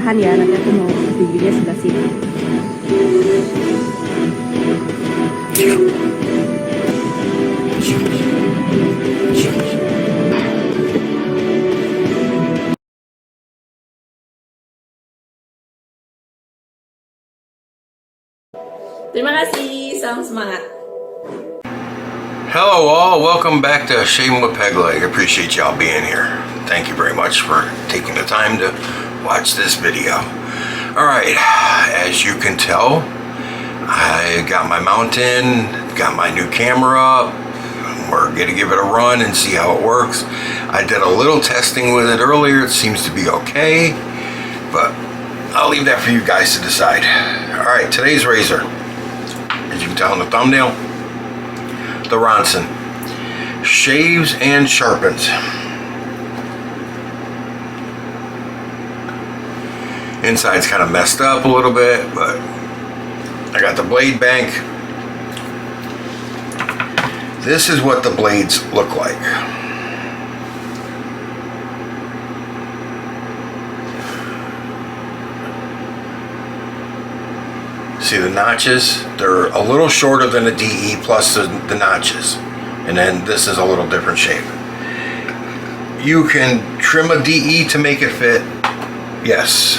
tahan ya, nanti aku mau bibinya sebelah sini. Terima kasih, salam semangat. Hello all, welcome back to Shaving with Peg Leg. I appreciate y'all being here. Thank you very much for taking the time to watch this video. Alright, as you can tell, I got my mount in, got my new camera up. We're going to give it a run and see how it works. I did a little testing with it earlier. It seems to be okay, but I'll leave that for you guys to decide. Alright, today's razor, as you can tell in the thumbnail, the Ronson. Shaves and sharpens. Inside's kind of messed up a little bit, but I got the blade bank. This is what the blades look like. See the notches? They're a little shorter than a DE plus the notches. And then this is a little different shape. You can trim a DE to make it fit. Yes.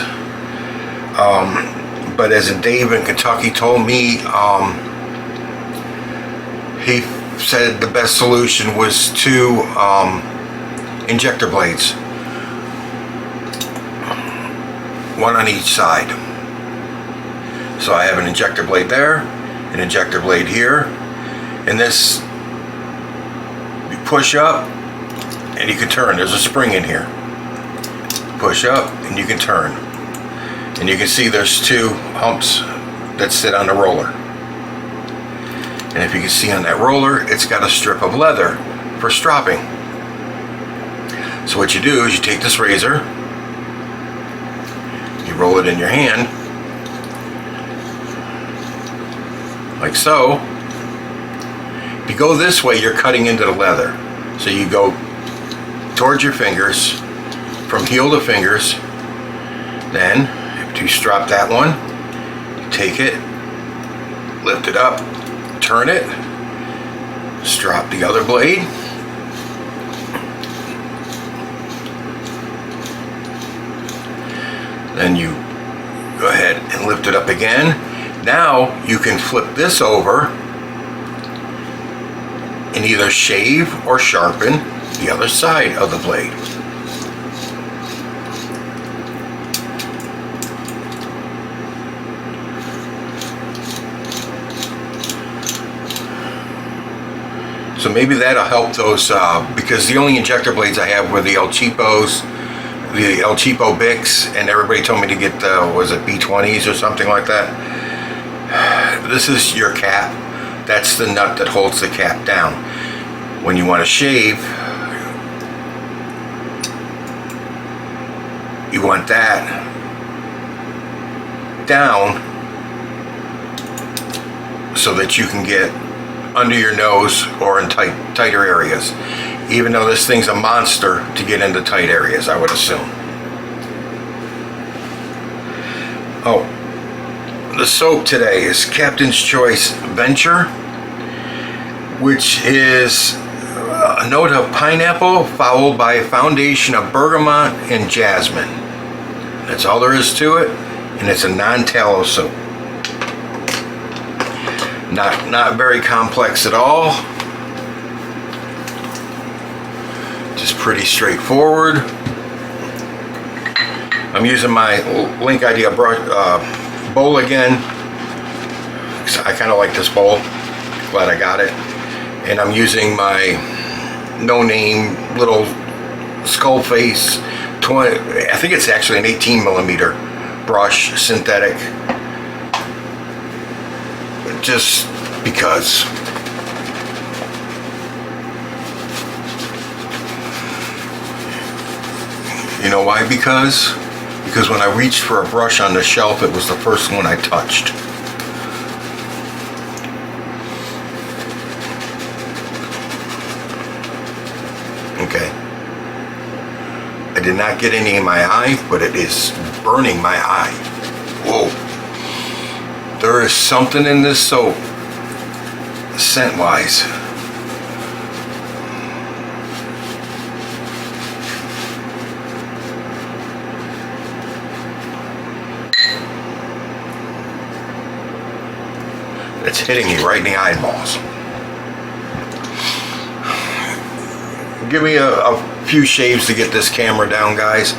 But as Dave in Kentucky told me, he said the best solution was two injector blades. One on each side. So I have an injector blade there, an injector blade here, and this, you push up and you can turn. There's a spring in here. Push up and you can turn. And you can see there's two humps that sit on the roller. And if you can see on that roller, it's got a strip of leather for stropping. So what you do is you take this razor, you roll it in your hand, like so. If you go this way, you're cutting into the leather. So you go towards your fingers, from heel to fingers. Then, after you strop that one, you take it, lift it up, turn it, strop the other blade. Then you go ahead and lift it up again. Now you can flip this over and either shave or sharpen the other side of the blade. So maybe that'll help those, because the only injector blades I have were the El Cheapos, the El Cheapo Bics, and everybody told me to get the, was it B20s or something like that? This is your cap. That's the nut that holds the cap down. When you want to shave, you want that down so that you can get under your nose or in tighter areas. Even though this thing's a monster to get into tight areas, I would assume. Oh. The soap today is Captain's Choice Venture, which is a note of pineapple followed by a foundation of bergamot and jasmine. That's all there is to it, and it's a non-tallow soap. Not very complex at all. Just pretty straightforward. I'm using my Link Idea brush. Bowl again. I kind of like this bowl. Glad I got it. And I'm using my no-name little skull face 20. I think it's actually an 18mm brush, synthetic. Just because. You know why? Because when I reached for a brush on the shelf, it was the first one I touched. Okay. I did not get any in my eye, but it is burning my eye. Whoa. There is something in this soap, scent-wise. It's hitting me right in the eyeballs. Give me a few shaves to get this camera down, guys.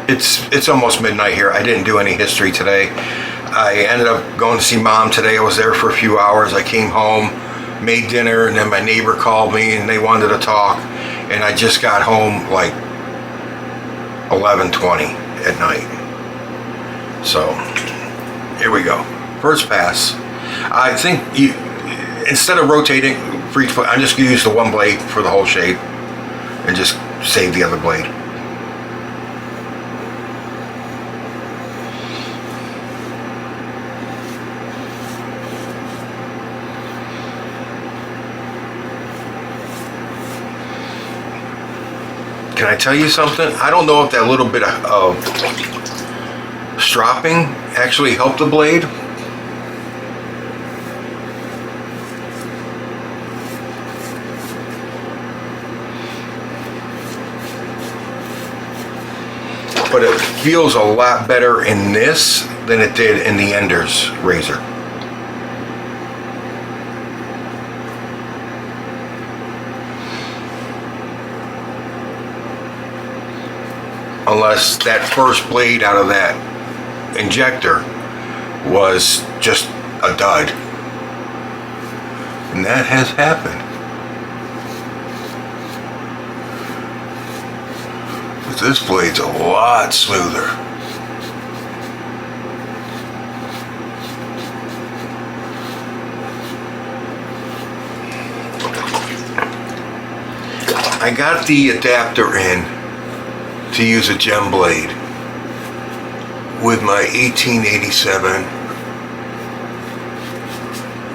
It's almost midnight here. I didn't do any history today. I ended up going to see Mom today. I was there for a few hours. I came home, made dinner, and then my neighbor called me and they wanted to talk. And I just got home like 11:20 at night. So here we go. First pass. I think instead of rotating for each blade, I'm just going to use the one blade for the whole shave and just save the other blade. Can I tell you something? I don't know if that little bit of stropping actually helped the blade. But it feels a lot better in this than it did in the Ender's razor. Unless that first blade out of that injector was just a dud. And that has happened. But this blade's a lot smoother. I got the adapter in to use a gem blade with my 1887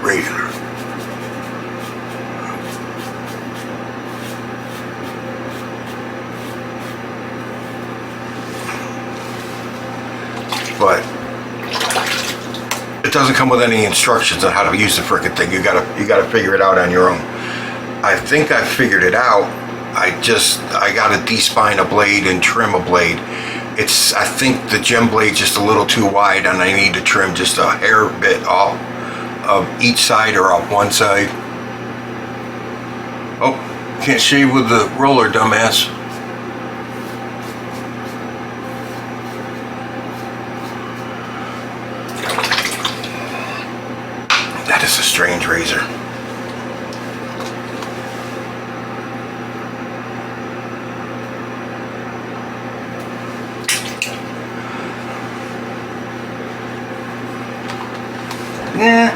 razor. But it doesn't come with any instructions on how to use the frickin' thing. You gotta figure it out on your own. I think I figured it out. I gotta de-spine a blade and trim a blade. I think the gem blade's just a little too wide and I need to trim just a hair bit off of each side or off one side. Oh, can't shave with the roller, dumbass. That is a strange razor. Yeah,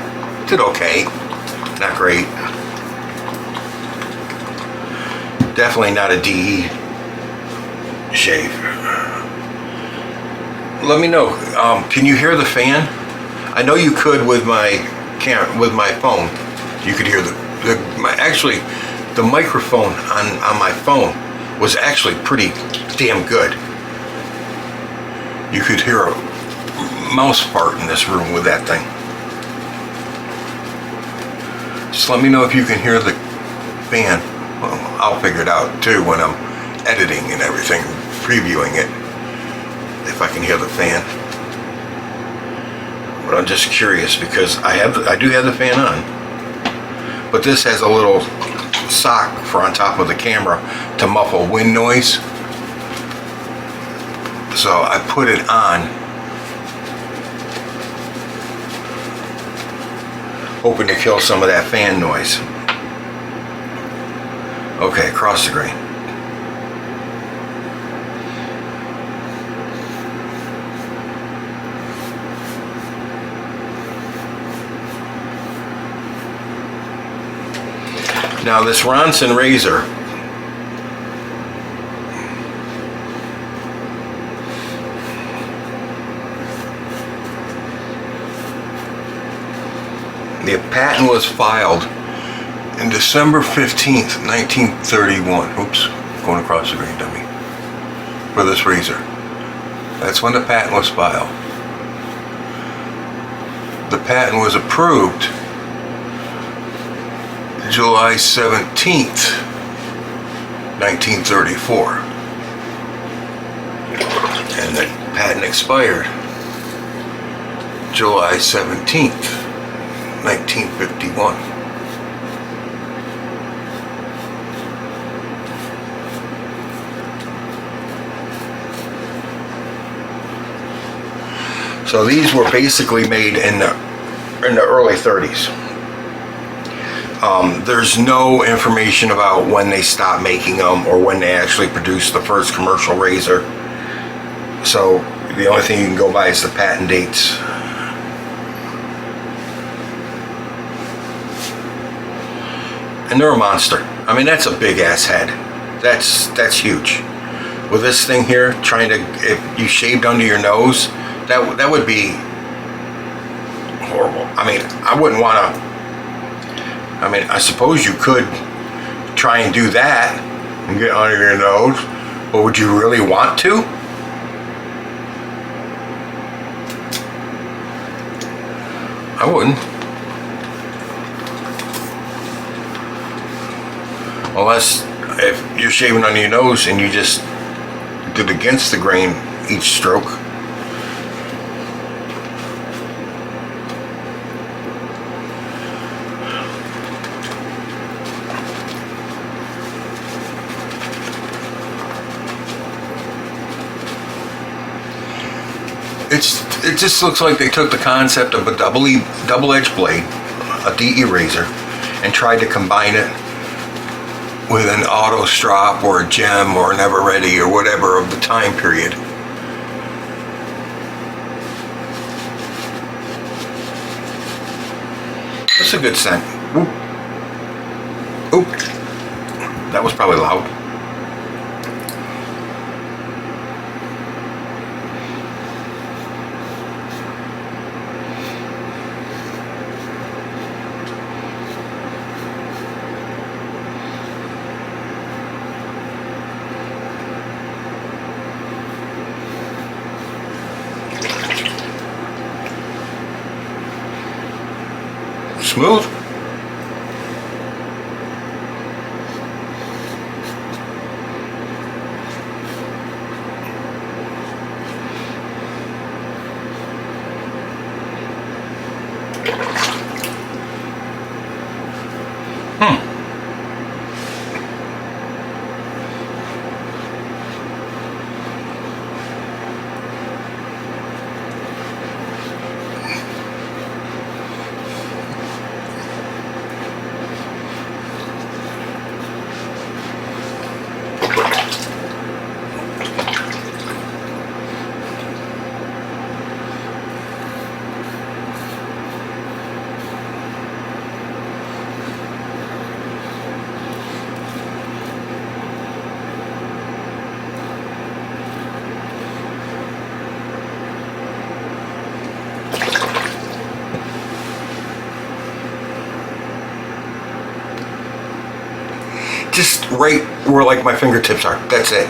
did okay. Not great. Definitely not a DE shave. Let me know. Can you hear the fan? I know you could with my phone. You could hear actually the microphone on my phone was actually pretty damn good. You could hear a mouse fart in this room with that thing. Just let me know if you can hear the fan. Well, I'll figure it out too when I'm editing and everything, previewing it, if I can hear the fan. But I'm just curious because I do have the fan on. But this has a little sock for on top of the camera to muffle wind noise. So I put it on, hoping to kill some of that fan noise. Okay, across the grain. Now this Ronson razor, the patent was filed in December 15th, 1931. Oops, going across the green, dummy. for this razor. That's when the patent was filed. The patent was approved July 17th, 1934. And the patent expired July 17th, 1951. So these were basically made in the early 30s. There's no information about when they stopped making them or when they actually produced the first commercial razor. So the only thing you can go by is the patent dates. And they're a monster. I mean, that's a big ass head. That's huge. With this thing here, trying to, if you shaved under your nose, that would be horrible. I mean, I wouldn't want to. I mean, I suppose you could try and do that and get under your nose, but would you really want to? I wouldn't. Unless if you're shaving under your nose and you just did against the grain each stroke. It just looks like they took the concept of a double-edged blade, a DE razor, and tried to combine it with an auto strop or a gem or an ever ready or whatever of the time period. That's a good scent. Oop. Oop. That was probably loud. Smooth. Just right where like my fingertips are. That's it.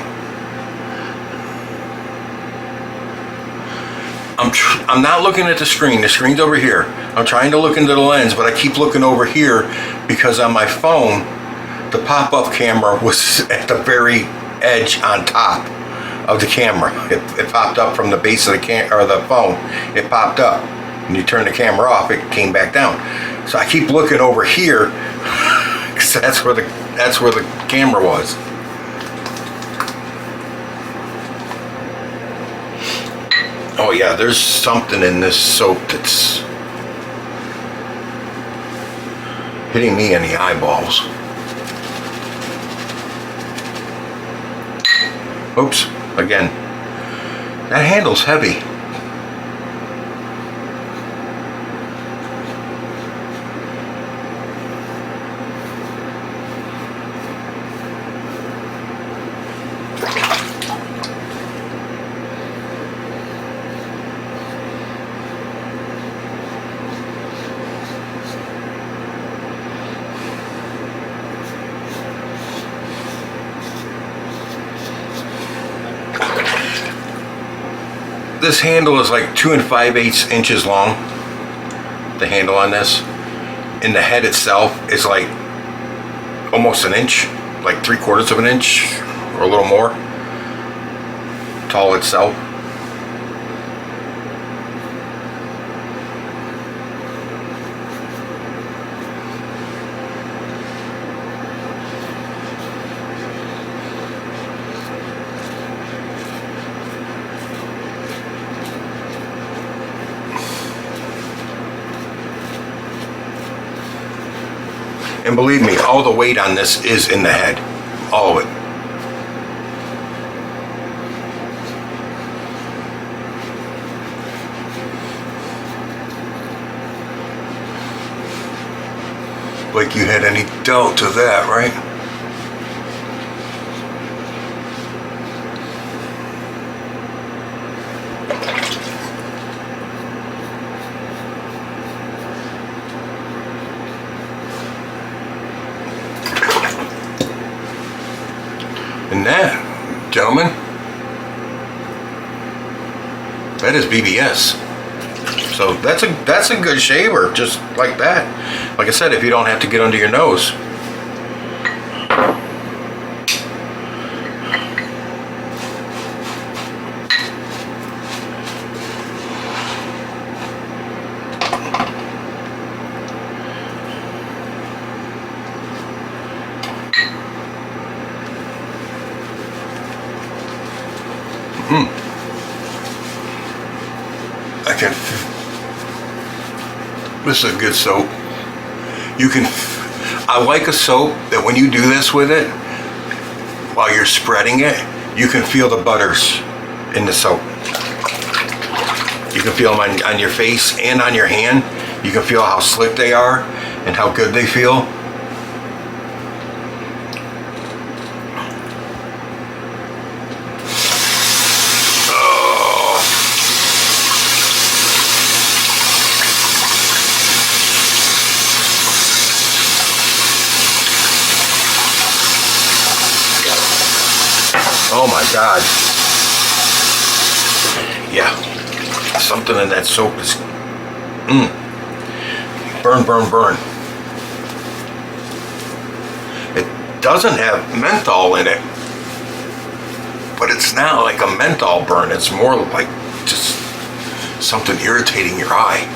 I'm not looking at the screen. The screen's over here. I'm trying to look into the lens, but I keep looking over here because on my phone, the pop-up camera was at the very edge on top of the camera. It popped up from the base of the phone. It popped up. When you turn the camera off, it came back down. So I keep looking over here because that's where the camera was. Oh yeah, there's something in this soap that's hitting me in the eyeballs. Oops, again. That handle's heavy. This handle is like 2 5/8 inches long. The handle on this. And the head itself is like almost an inch, like 3/4 of an inch or a little more tall itself. And believe me, all the weight on this is in the head. All of it. Like you had any doubt of that, right? And that, gentlemen, that is BBS. So that's a good shaver, just like that. Like I said, if you don't have to get under your nose. This is a good soap. I like a soap that when you do this with it, while you're spreading it, you can feel the butters in the soap. You can feel them on your face and on your hand. You can feel how slick they are and how good they feel. Oh my God. Yeah. Something in that soap is burn, burn, burn. It doesn't have menthol in it, but it's not like a menthol burn. It's more like just something irritating your eye.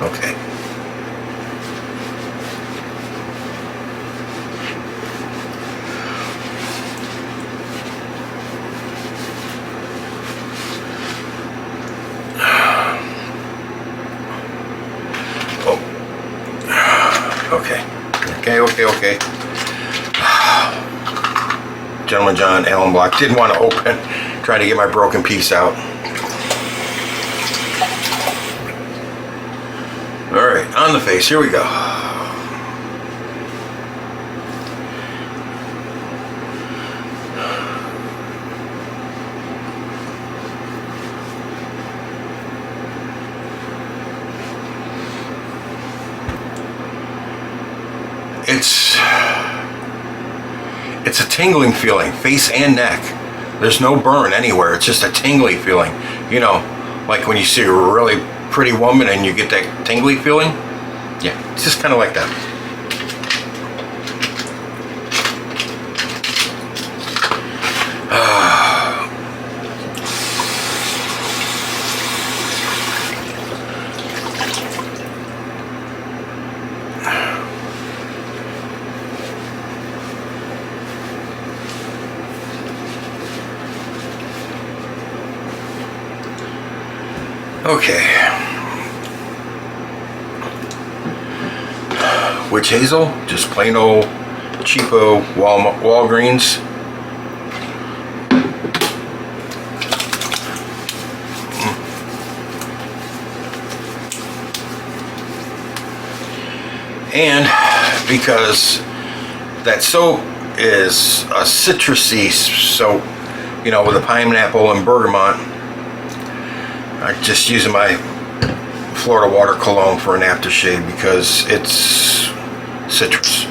Okay. Oh. Okay. Gentleman John Allen Block didn't want to open, trying to get my broken piece out. All right, on the face, here we go. It's a tingling feeling, face and neck. There's no burn anywhere. It's just a tingly feeling. You know, like when you see a really pretty woman and you get that tingly feeling. Yeah, it's just kind of like that. Okay. Witch hazel, just plain old cheapo Walgreens. And because that soap is a citrusy soap, you know, with a pineapple and bergamot, I'm just using my Florida water cologne for an aftershave because it's citrus.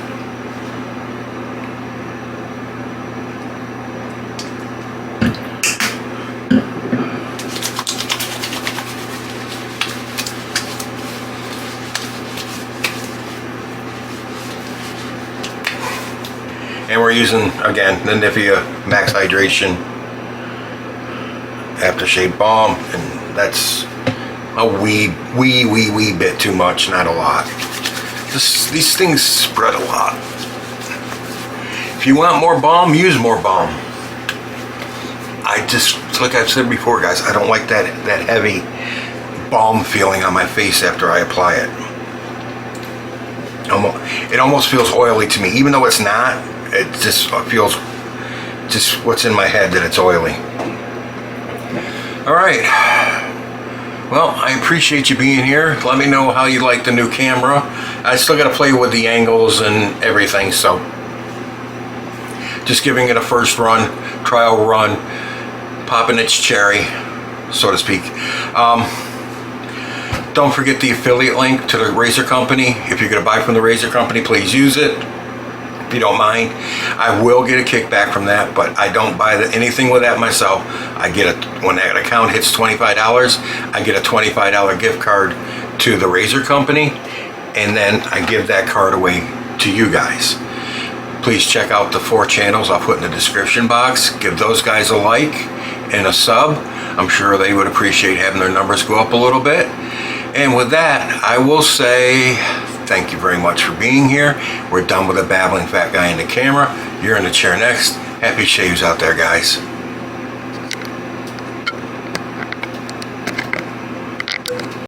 And we're using, again, the Nivea Max Hydration Aftershave Balm, and that's a wee bit too much, not a lot. These things spread a lot. If you want more balm, use more balm. I just, like I've said before, guys, I don't like that heavy balm feeling on my face after I apply it. It almost feels oily to me, even though it's not. It just feels, just what's in my head, that it's oily. All right. Well, I appreciate you being here. Let me know how you like the new camera. I still got to play with the angles and everything, so just giving it a first run, trial run, popping its cherry, so to speak. Don't forget the affiliate link to the razor company. If you're going to buy from the razor company, please use it. If you don't mind, I will get a kickback from that, but I don't buy anything with that myself. I get when that account hits $25, I get a $25 gift card to the razor company, and then I give that card away to you guys. Please check out the 4 channels I'll put in the description box. Give those guys a like and a sub. I'm sure they would appreciate having their numbers go up a little bit. And with that, I will say thank you very much for being here. We're done with the babbling fat guy in the camera. You're in the chair next. Happy shaves out there, guys.